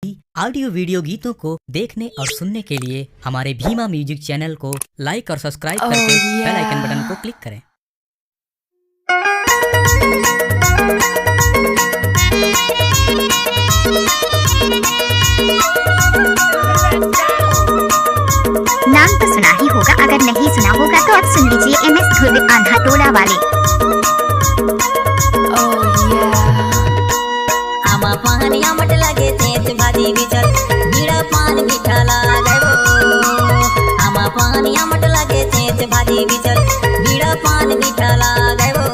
Audio video गीतों को देखने और सुनने के लिए हमारे भीमा म्यूजिक चैनल को लाइक और सब्सक्राइब करके बेल आइकन बटन को क्लिक करें। नाम तो सुना ही होगा, अगर नहीं सुना होगा तो आप सुन लीजिए। MS ध्रुव आंधा टोला वाले। आमा पानी आमट लगे तेज भाजी बिचल बीड़ा पान मीठा लागे वो। आमा पानी आमट लगे तेज भाजी बिचल बीड़ा पान मीठा लागे वो।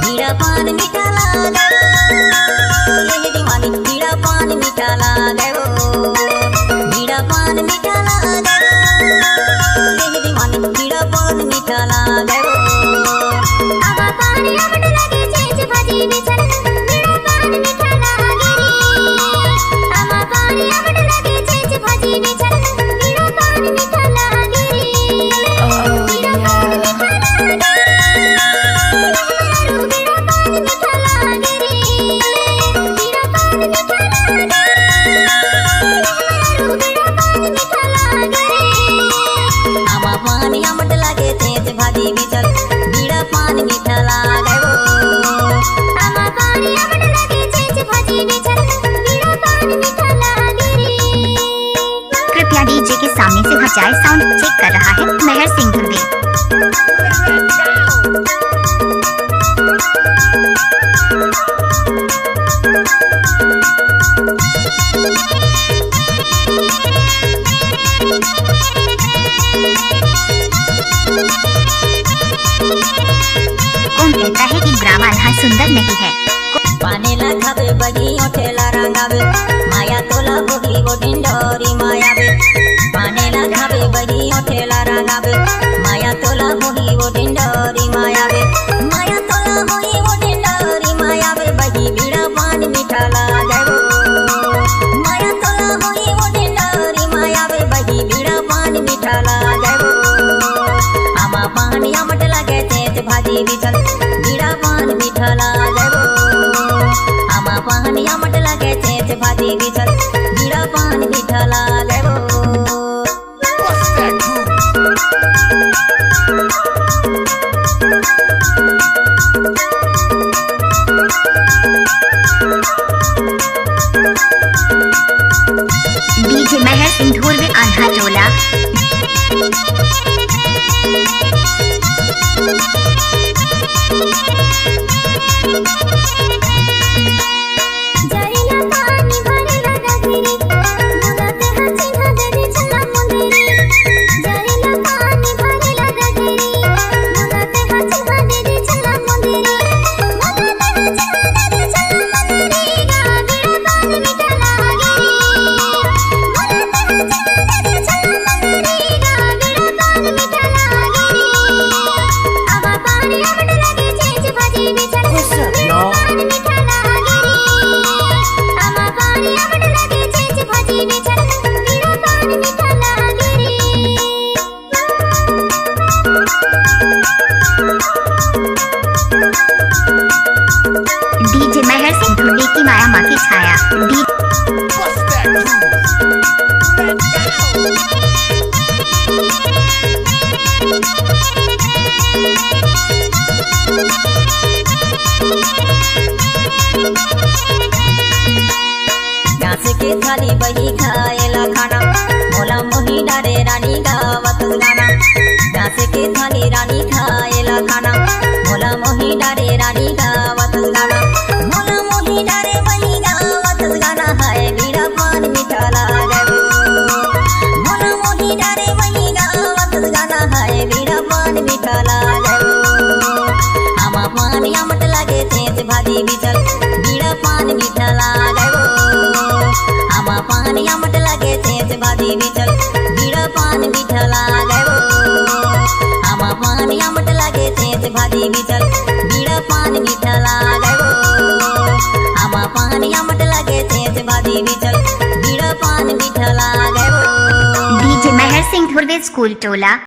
बीड़ा पान मीठा लागे ये दीवानी बीड़ा पान मीठा लागे वो। बीड़ा पान मीठा लागे ये दीवानी बीड़ा पान मीठा लागे वो। आमा पानी आमट लगे तेज भाजी बिचल बीड़ा पान मीठा लागे रे। आमा पानी आमट लगे तेज भाजी बिचल बीड़ा पान मीठा लागे रे। बीड़ा पान मीठा लागे बीड़ा पान मीठा लागे बीड़ा पान मीठा लागे। आमा पानी आमट लगे तेज भाजी बिचल बीड़ा पान मीठा लागे वो। आमा पानी आमट लगे तेज भाजी बिचल बीड़ा पान मीठा लागे रे। कृपया डीजे के सामने से हट जाए, साउंड चेक कर रहा है मेहर सिंह ध्रुवे। कौन कहता है कि ग्रामाल्हा सुंदर नहीं है? पानी लगावे बगियों ठेला रंगावे माया तोला होगी वो डिंडोरी मायावे। पानी लगावे बगियों ठेला रंगावे माया तोला होगी वो डिंडोरी मायावे। माया तोला होगी वो डिंडोरी मायावे बगी बीड़ा पान मीठा लागे वो। माया तोला होगी वो डिंडोरी मायावे बगी बीड़ा पान मीठा लागे वो। आमा पानी आमट लगे तेज भाजी बिचल बीड़ा पान मीठा लागे वो। आमा पानी आमट लगे तेज भाजी बिचल बीड़ा पान मीठा लागे वो। डीजे मेहर सिंह ध्रुवे आंधा टोला। जरिया पानी भरेला गगरी बुलते हसीना दे चला मंदिरी। जरिया पानी भरेला गगरी बुलते हसीना दे चला मंदिरी। बुलते हसीना दे चला मंदिरी गावीरा पान मीठा लागे रे। बुलते हसीना दे चला मंदिरी गावीरा पान मीठा लागे रे। आमा पानी आमट लगे तेज भाजी बिचल बीड़ा पान मीठा लागे रे। आमा पानी आमट लगे तेज भाजी बिचल बीड़ा पान मीठा लागे रे। डीजे मेहर सिंह ध्रुवे की माया माँ की छाया। घास के थाली बही खाएला खाना मोला मोही डारे रानी गावत गाना। घास के थाली रानी खाएला खाना मोला मोही डारे रानी गावत गाना। मोला मोही डारे बही गावत गाना है बीड़ा पान मीठा लागे वो। मोला मोही डारे बही गावत गाना है बीड़ा पान मीठा लागे वो। आमा पानी आमट लगे तेज भाजी बिचल बीड़ा पान मीठा लागे वो। आमा पानी आमट लगे तेज भाजी बिचल बीड़ा पान मीठा लागे वो। आमा पानी आमट लगे तेज भाजी बिचल बीड़ा पान मीठा लागे वो। आमा पानी आमट लगे तेज भाजी बिचल बीड़ा पान मीठा लागे वो। डीजे मेहर सिंह ध्रुवे स्कूल टोला।